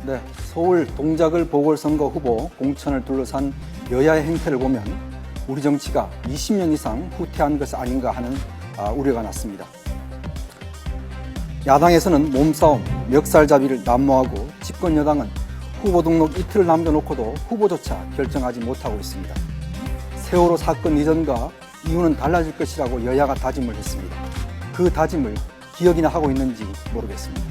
네, 서울 동작을 보궐선거 후보 공천을 둘러싼 여야의 행태를 보면 우리 정치가 20년 이상 후퇴한 것 아닌가 하는 우려가 났습니다. 야당에서는 몸싸움, 멱살잡이를 난무하고 집권 여당은 후보 등록 이틀을 남겨놓고도 후보조차 결정하지 못하고 있습니다. 세월호 사건 이전과 이유는 달라질 것이라고 여야가 다짐을 했습니다. 그 다짐을 기억이나 하고 있는지 모르겠습니다.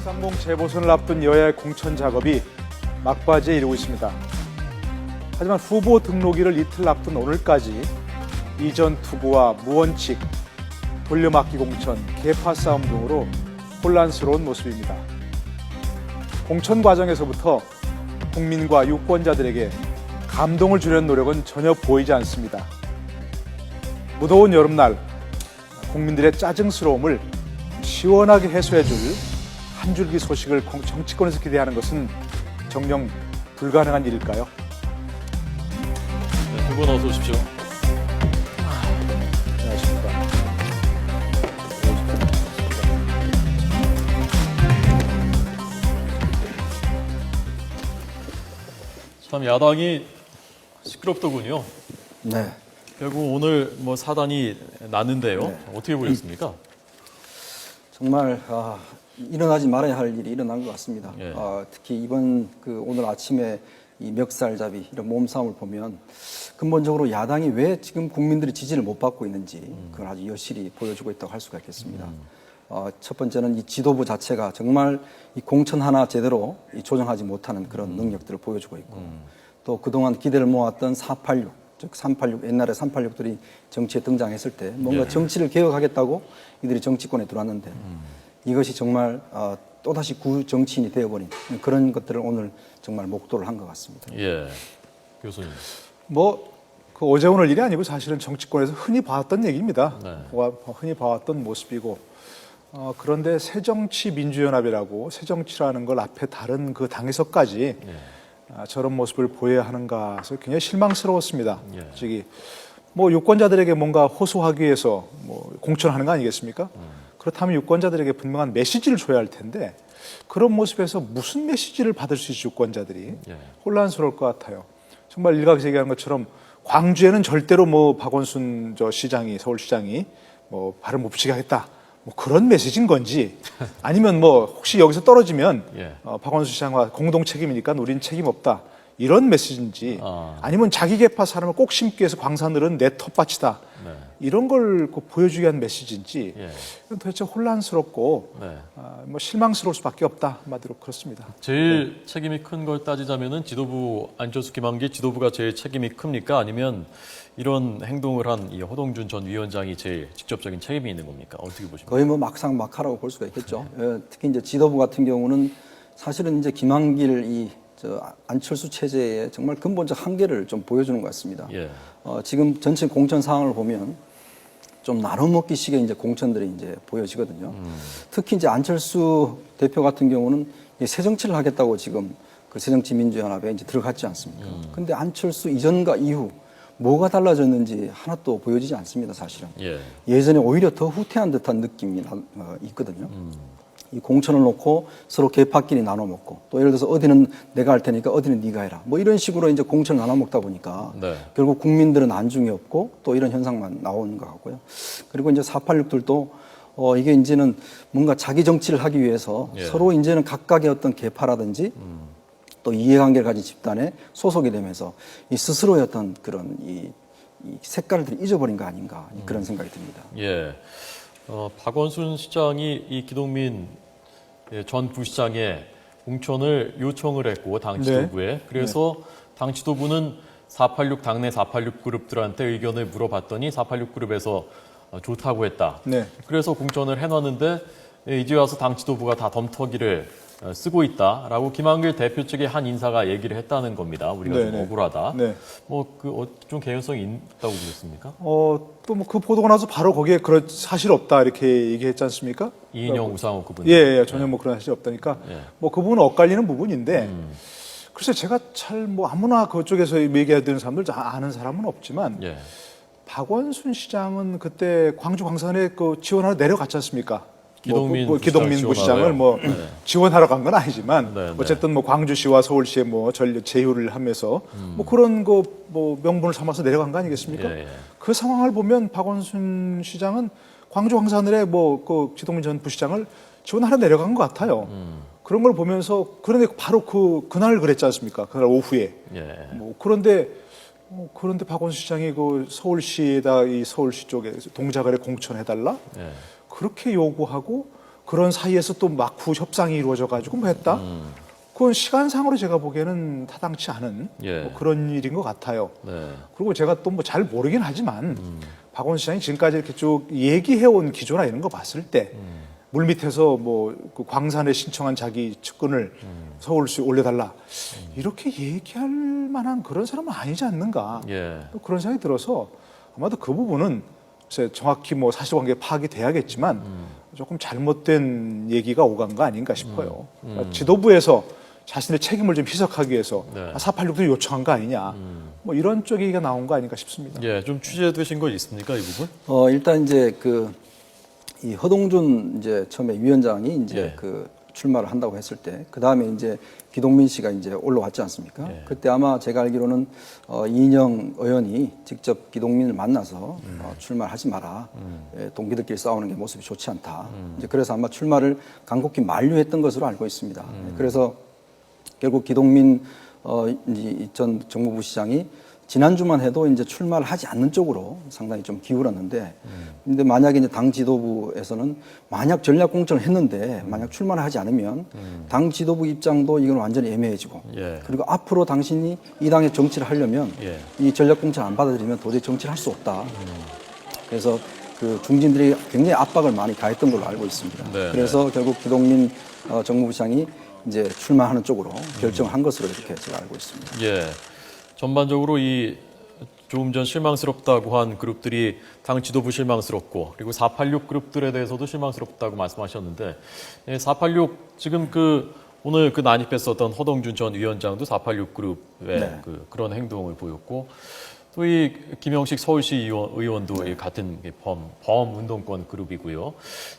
쌍공 재보선을 앞둔 여야의 공천 작업이 막바지에 이르고 있습니다. 하지만 후보 등록일을 이틀 앞둔 오늘까지 이전 투구와 무원칙, 돌려막기 공천, 계파 싸움 등으로 혼란스러운 모습입니다. 공천 과정에서부터 국민과 유권자들에게 감동을 주려는 노력은 전혀 보이지 않습니다. 무더운 여름날 국민들의 짜증스러움을 시원하게 해소해줄 한 줄기 소식을 정치권에서 기대하는 것은 정녕 불가능한 일일까요? 네, 두 분 어서 오십시오. 안녕하십니까. 참 야당이 시끄럽더군요. 네. 결국 오늘 사단이 났는데요. 네. 어떻게 보셨습니까? 정말 일어나지 말아야 할 일이 일어난 것 같습니다. 예. 특히 이번 오늘 아침에 이 멱살잡이 이런 몸싸움을 보면 근본적으로 야당이 왜 지금 국민들의 지지를 못 받고 있는지 그걸 아주 여실히 보여주고 있다고 할 수가 있겠습니다. 첫 번째는 이 지도부 자체가 정말 이 공천 하나 제대로 조정하지 못하는 그런 능력들을 보여주고 있고 또 그동안 기대를 모았던 486, 즉 386, 옛날에 386들이 정치에 등장했을 때 뭔가 예. 정치를 개혁하겠다고 이들이 정치권에 들어왔는데 이것이 정말 또다시 구정치인이 되어버린 그런 것들을 오늘 정말 목도를 한 것 같습니다. 예, 교수님. 그 어제 오늘 일이 아니고 사실은 정치권에서 흔히 봐왔던 얘기입니다. 네. 흔히 봐왔던 모습이고 그런데 새정치민주연합이라고 새정치라는 걸 앞에 다른 그 당에서까지 저런 모습을 보여야 하는가 해서 굉장히 실망스러웠습니다. 예. 솔직히 유권자들에게 뭔가 호소하기 위해서 공천하는 거 아니겠습니까? 그렇다면 유권자들에게 분명한 메시지를 줘야 할 텐데 그런 모습에서 무슨 메시지를 받을 수 있지 유권자들이 예. 혼란스러울 것 같아요. 정말 일각에서 얘기하는 것처럼 광주에는 절대로 박원순 시장이 서울시장이 발을 못 붙이게 하겠다. 그런 메시지인 건지 아니면 혹시 여기서 떨어지면 예. 박원순 시장과 공동 책임이니까 우리는 책임 없다. 이런 메시지인지 아. 아니면 자기 계파 사람을 꼭 심기 위해서 광산들은 내 텃밭이다. 네. 이런 걸 보여주기 위한 메시지인지 예. 이건 도대체 혼란스럽고 네. 실망스러울 수밖에 없다. 한마디로 그렇습니다. 제일 책임이 큰 걸 따지자면은 지도부 안철수 김한기 지도부가 제일 책임이 큽니까? 아니면 이런 행동을 한 이 허동준 전 위원장이 제일 직접적인 책임이 있는 겁니까? 어떻게 보십니까? 거의 막상 막하라고 볼 수가 있겠죠. 특히 이제 지도부 같은 경우는 사실은 이제 김한길 안철수 체제의 정말 근본적 한계를 좀 보여주는 것 같습니다. 예. 지금 전체 공천 상황을 보면 좀 나눠먹기식의 이제 공천들이 이제 보여지거든요. 특히 이제 안철수 대표 같은 경우는 새정치를 하겠다고 지금 그 새정치민주연합에 이제 들어갔지 않습니까? 근데 안철수 이전과 이후 뭐가 달라졌는지 하나도 보여지지 않습니다, 사실은. 예. 예전에 오히려 더 후퇴한 듯한 느낌이 있거든요. 이 공천을 놓고 서로 개파끼리 나눠 먹고 또 예를 들어서 어디는 내가 할 테니까 어디는 네가 해라. 이런 식으로 이제 공천을 나눠 먹다 보니까 네. 결국 국민들은 안중이 없고 또 이런 현상만 나오는 것 같고요. 그리고 이제 486들도 이게 이제는 뭔가 자기 정치를 하기 위해서 예. 서로 이제는 각각의 어떤 개파라든지 또 이해관계를 가진 집단에 소속이 되면서 이 스스로의 어떤 그런 이 색깔들을 잊어버린 거 아닌가 그런 생각이 듭니다. 예. 박원순 시장이 이 기동민 전 부시장의 공천을 요청을 했고 당 지도부에 그래서 당 지도부는 486 당내 486 그룹들한테 의견을 물어봤더니 486 그룹에서 좋다고 했다. 네. 그래서 공천을 해놨는데 이제 와서 당 지도부가 다 덤터기를 쓰고 있다라고 김한길 대표 측의 한 인사가 얘기를 했다는 겁니다. 우리가 좀 네네. 억울하다. 네. 좀 개연성이 있다고 보셨습니까? 또 그 보도가 나서 바로 거기에 그런 사실 없다 이렇게 얘기했지 않습니까? 이인영 우상호 그분. 예, 전혀 그런 사실이 없다니까. 예. 그 부분은 엇갈리는 부분인데 글쎄 제가 잘 아무나 그쪽에서 얘기해야 되는 사람들 아는 사람은 없지만 예. 박원순 시장은 그때 광주 광산에 지원하러 내려갔지 않습니까? 기동민 기동민 부시장을 뭐 지원하러 간 건 아니지만 네, 네. 어쨌든 뭐 광주시와 서울시에 뭐 전력 제휴를 하면서 뭐 그런 거 뭐 명분을 삼아서 내려간 거 아니겠습니까? 예, 예. 그 상황을 보면 박원순 시장은 광주 황산을에 뭐 그 기동민 전 부시장을 지원하러 내려간 것 같아요. 그런 걸 보면서 그런데 바로 그날 그랬지 않습니까? 그날 오후에. 예. 뭐 그런데 박원순 시장이 그 서울시에다 이 서울시 쪽에 동작을에 공천해달라 예. 그렇게 요구하고 그런 사이에서 또 막후 협상이 이루어져 가지고 뭐 했다. 그건 시간상으로 제가 보기에는 타당치 않은 예. 뭐 그런 일인 것 같아요. 네. 그리고 제가 또 뭐 잘 모르긴 하지만 박원순 시장이 지금까지 이렇게 쭉 얘기해온 기조나 이런 거 봤을 때 물밑에서 뭐 그 광산에 신청한 자기 측근을 서울시 올려달라 이렇게 얘기할 만한 그런 사람은 아니지 않는가 예. 또 그런 생각이 들어서 아마도 그 부분은 글쎄 정확히 뭐 사실관계 파악이 돼야겠지만 조금 잘못된 얘기가 오간 거 아닌가 싶어요. 그러니까 지도부에서 자신의 책임을 좀 희석하기 위해서 네. 486도 요청한 거 아니냐 뭐 이런 쪽 얘기가 나온 거 아닌가 싶습니다. 예, 좀 취재되신 거 있습니까, 이 부분? 일단 이제 이 허동준 이제 처음에 위원장이 이제 예. 그 출마를 한다고 했을 때, 그 다음에 이제 기동민 씨가 이제 올라왔지 않습니까? 예. 그때 아마 제가 알기로는 이인영 의원이 직접 기동민을 만나서 출마를 하지 마라. 예, 동기들끼리 싸우는 게 모습이 좋지 않다. 이제 그래서 아마 출마를 간곡히 만류했던 것으로 알고 있습니다. 그래서 결국 기동민 전 정무부 시장이 지난주만 해도 이제 출마를 하지 않는 쪽으로 상당히 좀 기울었는데, 근데 만약에 이제 당 지도부에서는 만약 전략 공천을 했는데 만약 출마를 하지 않으면 당 지도부 입장도 이건 완전히 애매해지고, 예. 그리고 앞으로 당신이 이 당의 정치를 하려면 예. 이 전략 공천 안 받아들이면 도저히 정치를 할 수 없다. 그래서 그 중진들이 굉장히 압박을 많이 가했던 걸로 알고 있습니다. 네, 그래서 결국 기동민 정무부 시장이 이제 출마하는 쪽으로 결정을 한 것으로 이렇게 제가 알고 있습니다. 예. 전반적으로 이 조금 전 실망스럽다고 한 그룹들이 당 지도부 실망스럽고, 그리고 486 그룹들에 대해서도 실망스럽다고 말씀하셨는데, 486 지금 오늘 난입했었던 허동준 전 위원장도 486 그룹의 네. 그런 행동을 보였고, 또 이 김영식 서울시 의원도 이 같은 범 운동권 그룹이고요.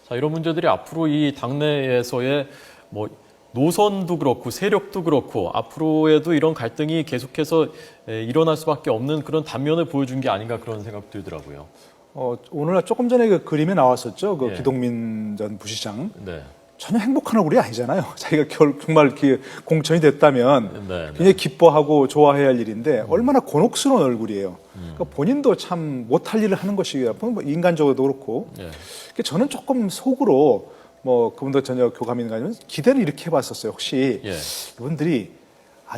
자, 이런 문제들이 앞으로 이 당내에서의 뭐 노선도 그렇고 세력도 그렇고 앞으로에도 이런 갈등이 계속해서 일어날 수밖에 없는 그런 단면을 보여준 게 아닌가 그런 생각 들더라고요. 오늘 조금 전에 그 그림에 나왔었죠. 그 예. 기동민 전 부시장. 네. 전혀 행복한 얼굴이 아니잖아요. 자기가 정말 이렇게 공천이 됐다면 네, 네. 굉장히 기뻐하고 좋아해야 할 일인데 얼마나 곤혹스러운 얼굴이에요. 그러니까 본인도 참 못할 일을 하는 것이 뭐 인간적으로도 그렇고. 예. 그러니까 저는 조금 속으로 뭐 그분도 전혀 교감인가 아니면 기대를 이렇게 해봤었어요. 혹시 예. 이분들이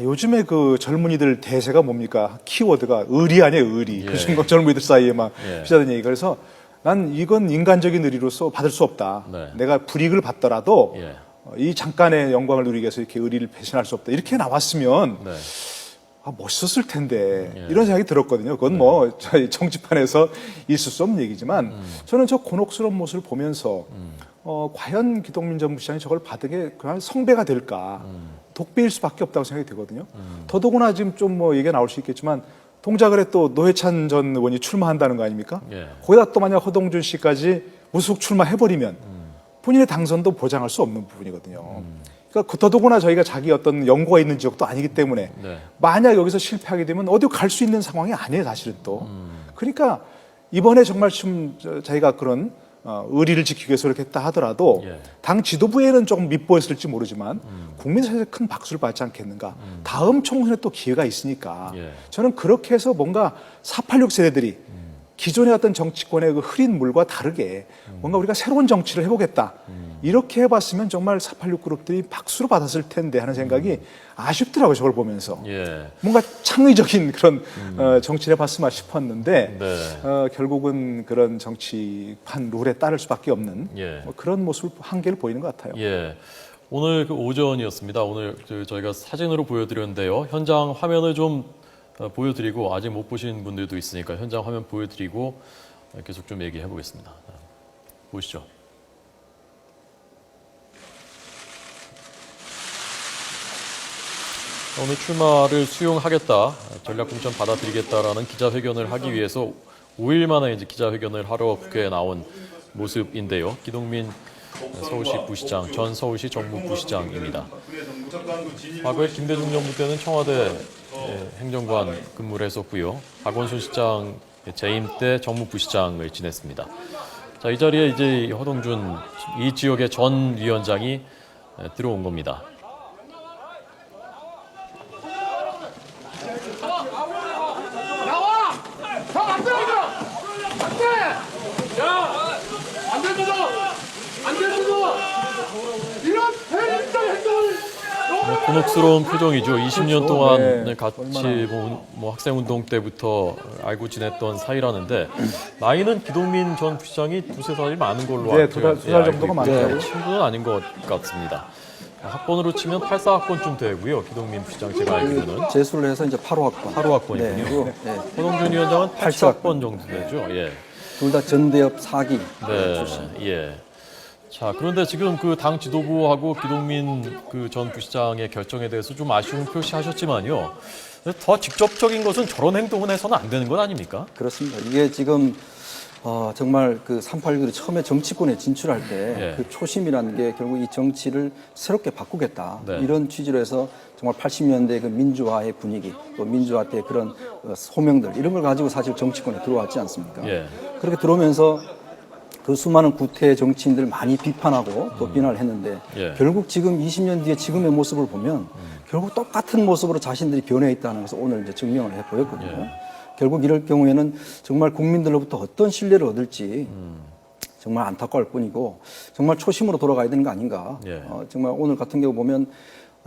요즘에 그 젊은이들 대세가 뭡니까? 키워드가 의리 아니에요, 의리. 예. 그 순간 젊은이들 사이에 막 예. 피자던 얘기. 그래서 난 이건 인간적인 의리로서 받을 수 없다. 네. 내가 불이익을 받더라도 예. 이 잠깐의 영광을 누리기 위해서 이렇게 의리를 배신할 수 없다. 이렇게 나왔으면 네. 멋있었을 텐데 예. 이런 생각이 들었거든요. 그건 뭐 저희 정치판에서 있을 수 없는 얘기지만 저는 저 곤혹스러운 모습을 보면서 과연 기동민 전 부시장이 저걸 받은 게 그냥 성배가 될까? 독배일 수밖에 없다고 생각이 되거든요. 더더구나 지금 좀 뭐 얘기가 나올 수 있겠지만 동작을에 또 노회찬 전 의원이 출마한다는 거 아닙니까? 예. 거기다 또 만약 허동준 씨까지 무속 출마해버리면 본인의 당선도 보장할 수 없는 부분이거든요. 그러니까 더더구나 저희가 자기 어떤 연고가 있는 지역도 아니기 때문에 네. 만약 여기서 실패하게 되면 어디 갈 수 있는 상황이 아니에요, 사실은 또. 그러니까 이번에 정말 좀 자기가 그런 의리를 지키기 위해서 이렇게 했다 하더라도 예. 당 지도부에는 조금 밉보였을지 모르지만 국민 사이에서 큰 박수를 받지 않겠는가. 다음 총선에 또 기회가 있으니까 예. 저는 그렇게 해서 뭔가 486 세대들이 기존의 어떤 정치권의 그 흐린 물과 다르게 뭔가 우리가 새로운 정치를 해보겠다. 이렇게 해봤으면 정말 486 그룹들이 박수로 받았을 텐데 하는 생각이 아쉽더라고요. 저걸 보면서. 예. 뭔가 창의적인 그런 정치를 해봤으면 싶었는데 네. 결국은 그런 정치판 룰에 따를 수밖에 없는 예. 뭐 그런 모습 한계를 보이는 것 같아요. 예. 오늘 오전이었습니다. 오늘 저희가 사진으로 보여드렸는데요. 현장 화면을 좀 보여드리고 아직 못 보신 분들도 있으니까 현장 화면 보여드리고 계속 좀 얘기해 보겠습니다. 보시죠. 오늘 출마를 수용하겠다, 전략공천 받아들이겠다라는 기자회견을 하기 위해서 5일 만에 이제 기자회견을 하러 국회에 나온 모습인데요. 기동민 서울시 부시장, 전 서울시 정무부시장입니다. 과거에 김대중 정부 때는 청와대 행정관 근무를 했었고요. 박원순 시장 재임 때 정무부시장을 지냈습니다. 자, 이 자리에 이제 허동준 이 지역의 전 위원장이 들어온 겁니다. 나와! 형안 돼, 이거! 안 돼! 야! 안 됩니다! 안 됩니다! 이런 패륜적 행동을 곤혹스러운 표정이죠. 20년 동안 네. 같이 뭐 학생운동 때부터 알고 지냈던 사이라는데 나이는 기동민 전 부시장이 두세 살이 많은 걸로 네, 알고 두 살 정도가 많더라고요. 네, 친구는 아닌 것 같습니다. 학번으로 치면 84학번쯤 되고요. 기동민 부시장 제가 알기로는 재수를 해서 이제 8호 학번. 8호 학번이군요. 네. 허동준 위원장은 87학번 정도 되죠. 예. 둘 다 전대협 4기. 네. 예. 자, 그런데 지금 그 당 지도부하고 기동민 그 전 부시장의 결정에 대해서 좀 아쉬움 표시하셨지만요. 더 직접적인 것은 저런 행동은 해서는 안 되는 것 아닙니까? 그렇습니다. 이게 지금 정말 그 3.8이 처음에 정치권에 진출할 때 그 예. 초심이라는 게 결국 이 정치를 새롭게 바꾸겠다. 네. 이런 취지로 해서 정말 80년대 그 민주화의 분위기 또 민주화 때 그런 소명들 이런 걸 가지고 사실 정치권에 들어왔지 않습니까? 예. 그렇게 들어오면서 그 수많은 구태 정치인들 많이 비판하고 또 비난을 했는데 예. 결국 지금 20년 뒤에 지금의 모습을 보면 결국 똑같은 모습으로 자신들이 변해 있다는 것을 오늘 이제 증명을 해 보였거든요. 결국 이럴 경우에는 정말 국민들로부터 어떤 신뢰를 얻을지 정말 안타까울 뿐이고 정말 초심으로 돌아가야 되는 거 아닌가. 예. 정말 오늘 같은 경우 보면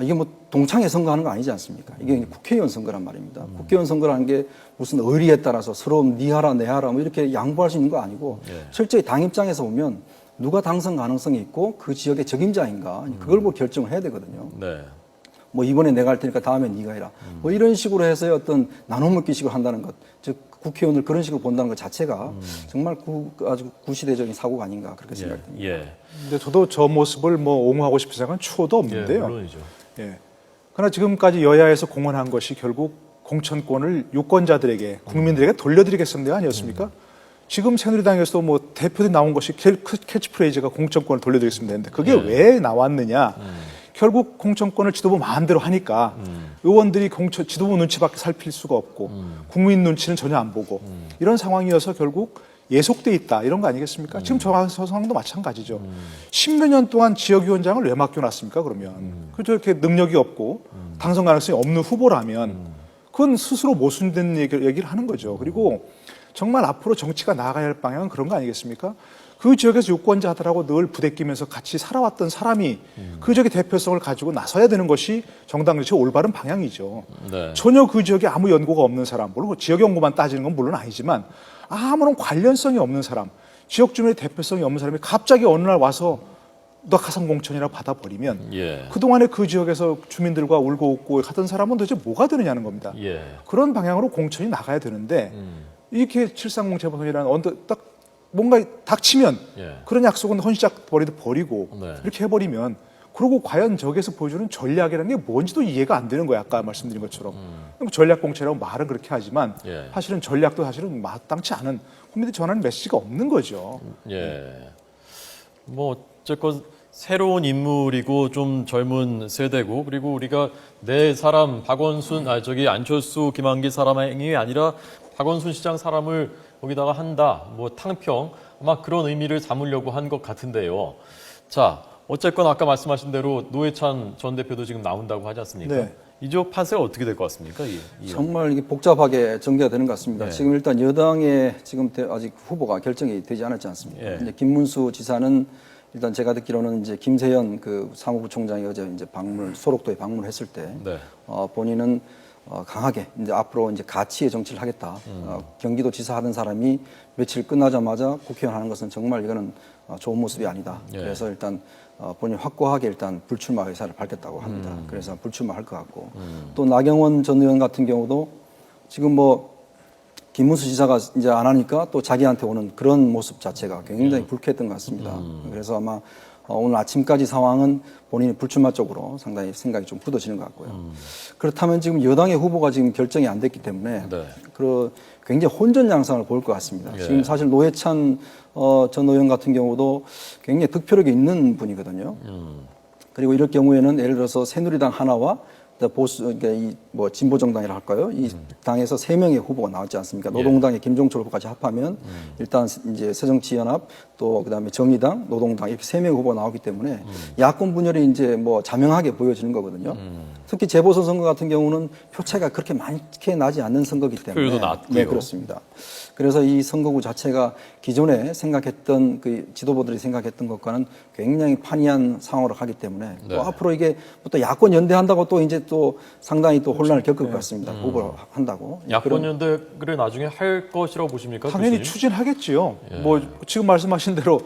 이게 뭐 동창회 선거하는 거 아니지 않습니까? 이게 국회의원 선거란 말입니다. 국회의원 선거라는 게 무슨 의리에 따라서 서로 니 하라 내 하라 뭐 이렇게 양보할 수 있는 거 아니고 철저히 당 입장에서 보면 누가 당선 가능성이 있고 그 지역의 적임자인가 그걸 보고 결정을 해야 되거든요. 네. 뭐 이번에 내가 할 테니까 다음에 네가 해라. 뭐 이런 식으로 해서 어떤 나눠먹기식으로 한다는 것, 즉 국회의원을 그런 식으로 본다는 것 자체가 정말 아주 구시대적인 사고가 아닌가 그렇게 생각됩니다. 예. 근데 저도 저 모습을 뭐 옹호하고 싶은 생각은 추호도 예, 없는데요. 물론이죠. 예. 그러나 지금까지 여야에서 공언한 것이 결국 공천권을 유권자들에게 국민들에게 돌려드리겠다는 데 아니었습니까? 지금 새누리당에서도 뭐 대표들이 나온 것이 캐치프레이즈가 공천권을 돌려드리겠습니다 했는데 그게 왜 나왔느냐? 결국 공천권을 지도부 마음대로 하니까 의원들이 지도부 눈치밖에 살필 수가 없고 국민 눈치는 전혀 안 보고 이런 상황이어서 결국 예속돼 있다 이런 거 아니겠습니까? 지금 저 상황도 마찬가지죠. 10몇 년 동안 지역위원장을 왜 맡겨놨습니까? 그러면 저렇게 능력이 없고 당선 가능성이 없는 후보라면 그건 스스로 모순된 얘기를 하는 거죠. 그리고 정말 앞으로 정치가 나아가야 할 방향은 그런 거 아니겠습니까? 그 지역에서 유권자들하고 늘 부대끼면서 같이 살아왔던 사람이 그 지역의 대표성을 가지고 나서야 되는 것이 정당 정치의 올바른 방향이죠. 네. 전혀 그 지역에 아무 연고가 없는 사람, 물론 지역 연고만 따지는 건 물론 아니지만 아무런 관련성이 없는 사람, 지역 주민의 대표성이 없는 사람이 갑자기 어느 날 와서 너 가상공천이라고 받아버리면 예. 그동안에 그 지역에서 주민들과 울고 웃고 하던 사람은 도대체 뭐가 되느냐는 겁니다. 예. 그런 방향으로 공천이 나가야 되는데 이렇게 730 재보선이라는 딱 뭔가 닥치면 예. 그런 약속은 헌시작 버리고 네. 이렇게 해버리면 그러고 과연 저기에서 보여주는 전략이라는 게 뭔지도 이해가 안 되는 거예요. 아까 말씀드린 것처럼. 전략 공천이라고 말은 그렇게 하지만 예. 사실은 전략도 사실은 마땅치 않은 국민들이 전하는 메시지가 없는 거죠. 예. 뭐 어쨌건 새로운 인물이고 좀 젊은 세대고 그리고 우리가 내 사람 박원순 안철수 김한길 사람이 아니라 박원순 시장 사람을 거기다가 한다. 뭐 탕평 아마 그런 의미를 담으려고 한 것 같은데요. 자, 어쨌건 아까 말씀하신 대로 노회찬 전 대표도 지금 나온다고 하지 않습니까? 네. 이쪽 판세가 어떻게 될 것 같습니까? 정말 이게 복잡하게 전개가 되는 것 같습니다. 네. 지금 일단 여당의 지금 아직 후보가 결정이 되지 않았지 않습니까? 예. 이제 김문수 지사는 일단 제가 듣기로는 이제 김세현 그 사무부총장이 어제 이제 소록도에 방문했을 때 네. 본인은 강하게 이제 앞으로 이제 가치의 정치를 하겠다. 경기도 지사 하던 사람이 며칠 끝나자마자 국회의원 하는 것은 정말 이거는 좋은 모습이 아니다. 예. 그래서 일단 본인 확고하게 일단 불출마 의사를 밝혔다고 합니다. 그래서 불출마할 것 같고 또 나경원 전 의원 같은 경우도 지금 뭐 김문수 지사가 이제 안 하니까 또 자기한테 오는 그런 모습 자체가 굉장히 불쾌했던 것 같습니다. 그래서 아마 오늘 아침까지 상황은 본인이 불출마 쪽으로 상당히 생각이 좀 굳어지는 것 같고요. 그렇다면 지금 여당의 후보가 지금 결정이 안 됐기 때문에 네. 굉장히 혼전 양상을 보일 것 같습니다. 지금 사실 노회찬 전 의원 같은 경우도 굉장히 득표력이 있는 분이거든요. 그리고 이럴 경우에는 예를 들어서 새누리당 하나와 보수, 그러니까 뭐 진보 정당이라 할까요? 이 당에서 3명의 후보가 나왔지 않습니까? 노동당의 김종철 후보까지 합하면 일단 이제 새정치연합 또 그다음에 정의당, 노동당 이렇게 3명의 후보가 나오기 때문에 야권 분열이 이제 뭐 자명하게 보여지는 거거든요. 특히 재보선 선거 같은 경우는 표차가 그렇게 많게 나지 않는 선거이기 때문에 투표율도 낮고요. 네, 그렇습니다. 그래서 이 선거구 자체가 기존에 생각했던 그 지도부들이 생각했던 것과는 굉장히 판이한 상황으로 가기 때문에 네. 또 앞으로 이게 또 야권 연대한다고 또 이제 또 상당히 또 혼란을 겪을 것 같습니다. 후보를 한다고. 야권 연대를 나중에 할 것이라고 보십니까? 당연히 교수님? 추진하겠지요. 뭐 지금 말씀하신 대로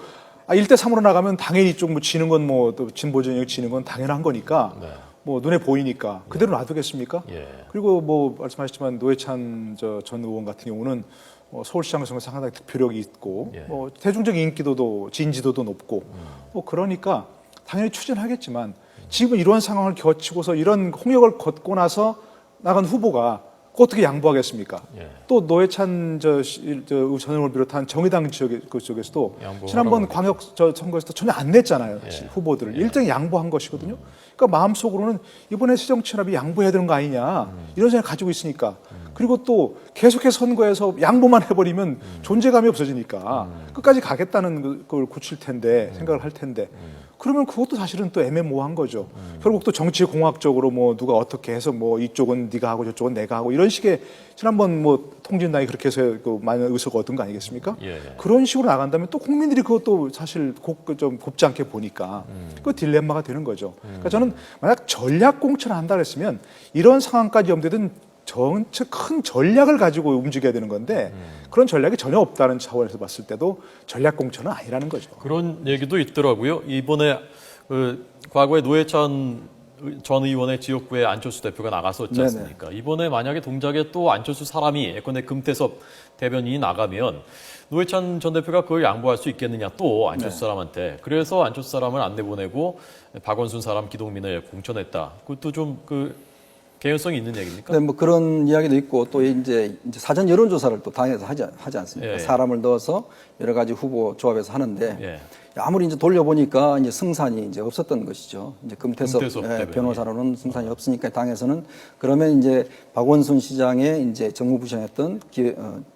1대3으로 나가면 당연히 좀 뭐 지는 건 뭐 또 진보 진영이 지는 건 당연한 거니까 네. 뭐 눈에 보이니까 그대로 놔두겠습니까? 예. 그리고 뭐 말씀하셨지만 노회찬 전 의원 같은 경우는 서울시장 선거에서 상당히 득표력이 있고 예. 뭐 대중적 인기도도 진지도도 높고 뭐 그러니까 당연히 추진하겠지만 지금 이런 상황을 거치고서 이런 홍역을 걷고 나서 나간 후보가 어떻게 양보하겠습니까? 예. 또 노회찬 전 의원을 비롯한 정의당 그쪽에서도 양보하라고 지난번 광역 선거에서도 전혀 안 냈잖아요. 예. 후보들을 일정히 양보한 것이거든요. 그러니까 마음속으로는 이번에 새정치연합이 양보해야 되는 거 아니냐 이런 생각 가지고 있으니까 그리고 또 계속해서 선거에서 양보만 해버리면 존재감이 없어지니까 끝까지 가겠다는 걸 굳힐 텐데 생각을 할 텐데 그러면 그것도 사실은 또 애매모호한 거죠. 결국 또 정치공학적으로 뭐 누가 어떻게 해서 뭐 이쪽은 네가 하고 저쪽은 내가 하고 이런 식의 지난번 뭐 통진당이 그렇게 해서 그 많은 의석을 얻은 거 아니겠습니까? 예. 그런 식으로 나간다면 또 국민들이 그것도 사실 좀 곱지 않게 보니까 그 딜레마가 되는 거죠. 그러니까 저는 만약 전략 공천을 한다 그랬으면 이런 상황까지 염두에든 전체 큰 전략을 가지고 움직여야 되는 건데 그런 전략이 전혀 없다는 차원에서 봤을 때도 전략 공천은 아니라는 거죠. 그런 얘기도 있더라고요. 이번에 과거에 노회찬 전 의원의 지역구에 안철수 대표가 나갔었지 않습니까? 이번에 만약에 동작에 또 안철수 사람이 예컨대 금태섭 대변인이 나가면 노회찬 전 대표가 그걸 양보할 수 있겠느냐 또 안철수 사람한테. 그래서 안철수 사람을 안 내보내고 박원순 사람 기동민을 공천했다. 그것도 좀 개연성이 있는 얘기입니까? 네, 뭐 그런 이야기도 있고 또 이제 사전 여론조사를 또 당에서 하지 않습니까? 예. 사람을 넣어서 여러 가지 후보 조합에서 하는데 예. 아무리 이제 돌려보니까 이제 승산이 이제 없었던 것이죠. 이제 금태섭 대변인. 변호사로는 승산이 없으니까 당에서는 그러면 이제 박원순 시장의 이제 정무부시장했던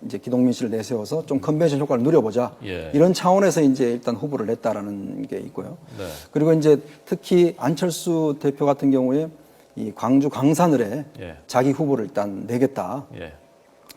이제 기동민 씨를 내세워서 좀 컨벤션 효과를 누려보자. 예. 이런 차원에서 이제 일단 후보를 냈다라는 게 있고요. 네. 그리고 이제 특히 안철수 대표 같은 경우에 이 광주 광산을에 예. 자기 후보를 일단 내겠다. 예.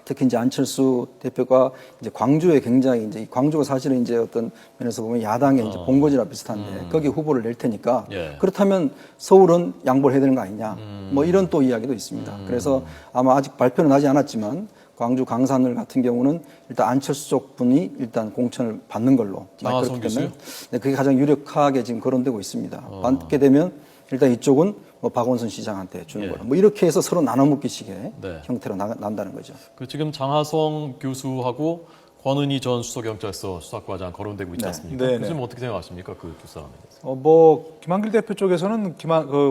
특히 이제 안철수 대표가 이제 광주에 굉장히 이제 광주가 사실은 이제 어떤 면에서 보면 야당의 이제 본거지랑 비슷한데 거기 후보를 낼 테니까 예. 그렇다면 서울은 양보를 해야 되는 거 아니냐. 뭐 이런 또 이야기도 있습니다. 그래서 아마 아직 발표는 하지 않았지만 광주 광산을 같은 경우는 일단 안철수 쪽 분이 일단 공천을 받는 걸로. 장하성 교수요? 네, 그게 가장 유력하게 지금 거론되고 있습니다. 받게 되면 일단 이쪽은 뭐 박원순 시장한테 주는 예. 걸로. 뭐 이렇게 해서 서로 나눠먹기식의 네. 형태로 난다는 거죠. 지금 장하성 교수하고 권은희 전 수석경찰서 수사과장 거론되고 있지 않습니까? 네, 교수님 어떻게 생각하십니까? 그 두 사람에 대해서. 뭐 김한길 대표 쪽에서는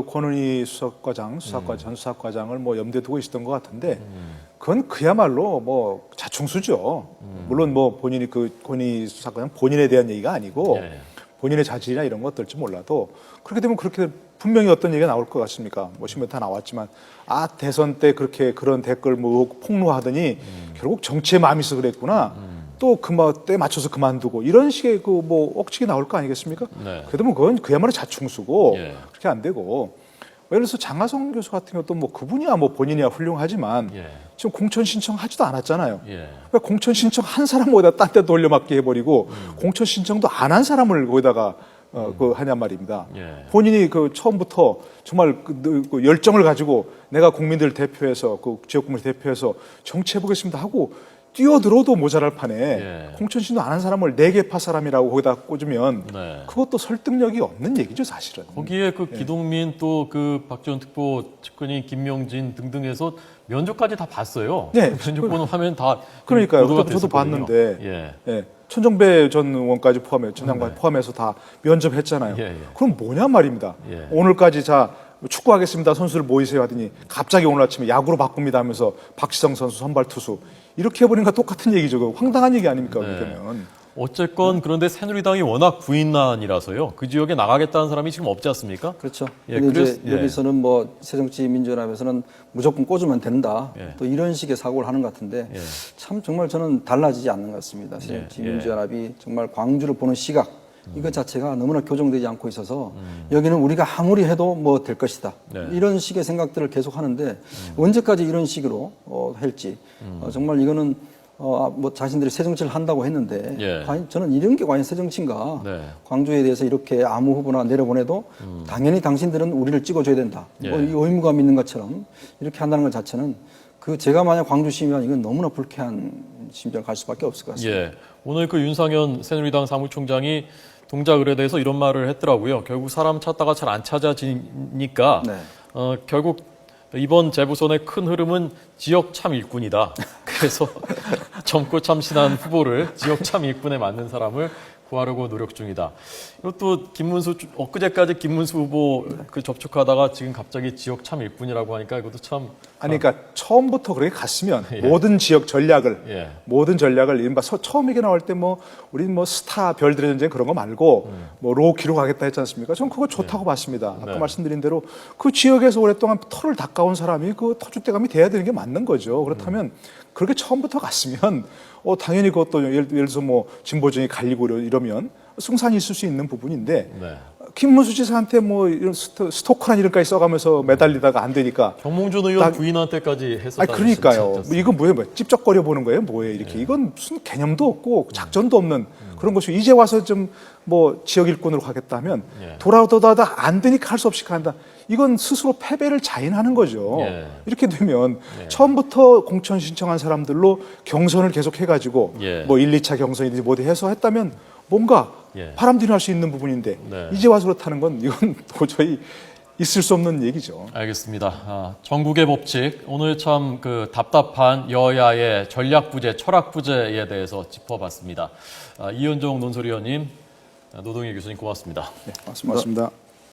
권은희 수석과장, 전 수사과장을 뭐 염두에 두고 있었던 것 같은데 그건 그야말로 뭐 자충수죠. 물론 뭐 본인이 권은희 수사과장 본인에 대한 얘기가 아니고 예. 본인의 자질이나 이런 것들지 몰라도 그렇게 되면 그렇게 분명히 어떤 얘기가 나올 것 같습니까? 뭐 신문 다 나왔지만 대선 때 그렇게 그런 댓글 뭐 폭로하더니 결국 정치에 마음이 있어 그랬구나. 또 때 맞춰서 그만두고 이런 식의 뭐 억측이 나올 거 아니겠습니까? 네. 그래도 뭐 그건 그야말로 자충수고 예. 그렇게 안 되고 예를 들어서 장하성 교수 같은 경우도 뭐 그분이야 뭐 본인이야 훌륭하지만 예. 지금 공천 신청하지도 않았잖아요. 예. 그러니까 공천 신청 한 사람 거기다 딴 데 돌려막기 해버리고 공천 신청도 안 한 사람을 거기다가 하냔 말입니다. 예. 본인이 처음부터 정말 그 열정을 가지고 내가 국민들 대표해서 지역 국민을 대표해서 정치해보겠습니다 하고 뛰어들어도 모자랄 판에 예. 공천신도 안 한 사람을 내계파 사람이라고 거기다 꽂으면 네. 그것도 설득력이 없는 얘기죠, 사실은. 거기에 그 기동민 또 그 박지원 특보 측근인 김명진 등등해서 면접까지 다 봤어요. 네. 면접 보는 화면 다 그러니까요. 보도가 저도 됐었거든요. 봤는데 예. 예. 천정배 전 의원까지 포함해 전장관 포함해서 다 면접했잖아요. 예, 예. 그럼 뭐냐 말입니다. 예. 오늘까지 자 축구하겠습니다. 선수들 모이세요 하더니 갑자기 오늘 아침에 야구로 바꿉니다 하면서 박지성 선수 선발 투수 이렇게 해버리는 거 똑같은 얘기죠. 그거 황당한 얘기 아닙니까? 네. 그러면. 어쨌건 그런데 새누리당이 워낙 부인난이라서요. 그 지역에 나가겠다는 사람이 지금 없지 않습니까? 그렇죠. 예, 근데 이제 그래서- 예. 여기서는 뭐 새정치민주연합에서는 무조건 꽂으면 된다. 예. 또 이런 식의 사고를 하는 것 같은데 예. 참 정말 저는 달라지지 않는 것 같습니다. 새정치민주연합이 정말 광주를 보는 시각 이것 자체가 너무나 교정되지 않고 있어서 여기는 우리가 아무리 해도 뭐 될 것이다. 네. 이런 식의 생각들을 계속 하는데 언제까지 이런 식으로 할지 정말 이거는 뭐 자신들이 새 정치를 한다고 했는데 예. 과연 저는 이런 게 과연 새 정치인가? 네. 광주에 대해서 이렇게 아무 후보나 내려보내도 당연히 당신들은 우리를 찍어줘야 된다. 예. 뭐 이 의무감 있는 것처럼 이렇게 한다는 것 자체는 그 제가 만약 광주 시민이면 이건 너무나 불쾌한 심정 갈 수밖에 없을 것 같습니다. 예. 오늘 그 윤상현 새누리당 사무총장이 동작 의뢰에 대해서 이런 말을 했더라고요. 결국 사람 찾다가 잘 안 찾아지니까 네. 결국 이번 재보선의 큰 흐름은 지역 참 일꾼이다. 그래서 젊고 참신한 후보를 지역 참 일꾼에 맞는 사람을 구하려고 노력 중이다. 이것도 엊그제까지 김문수 후보 그 접촉하다가 지금 갑자기 지역 참 일꾼이라고 하니까 이것도 참 아니, 그러니까 처음부터 그렇게 갔으면 예. 모든 지역 전략을 예. 모든 전략을 이른바 처음 얘기 나올 때 뭐 우리는 뭐 스타 별들의 전쟁 그런 거 말고 뭐 로키로 가겠다 했지 않습니까? 전 그거 좋다고 봤습니다. 아까 네. 말씀드린 대로 그 지역에서 오랫동안 털을 닦아온 사람이 그 터줏대감이 돼야 되는 게 맞는 거죠. 그렇다면 그렇게 처음부터 갔으면 당연히 그것도 예를 들어서 뭐 진보정이 갈리고 이러면 승산이 있을 수 있는 부분인데 네. 김문수 지사한테 뭐 이런 스토커란 이름까지 써가면서 매달리다가 안 되니까 정몽준 의원 부인한테까지 아 했었다는 그러니까요. 뭐 이건 뭐예요? 뭐 찝쩍거려 보는 거예요? 뭐예요? 이렇게 이건 무슨 개념도 없고 작전도 없는 그런 것이 이제 와서 좀 뭐 지역 일꾼으로 가겠다면 예. 돌아오다가 안 되니까 할 수 없이 간다. 이건 스스로 패배를 자인하는 거죠. 예. 이렇게 되면 처음부터 공천 신청한 사람들로 경선을 계속 해가지고 예. 뭐 1, 2차 경선이든지 뭐든 해서 했다면 뭔가 예. 바람들이 할 수 있는 부분인데 네. 이제 와서 그렇다는 건 이건 도저히 있을 수 없는 얘기죠. 알겠습니다. 전국의 법칙 오늘 참 그 답답한 여야의 전략 부재, 철학 부재에 대해서 짚어봤습니다. 이현정 논설위원님, 노동희 교수님 고맙습니다. 네, 맞습니다. 고맙습니다.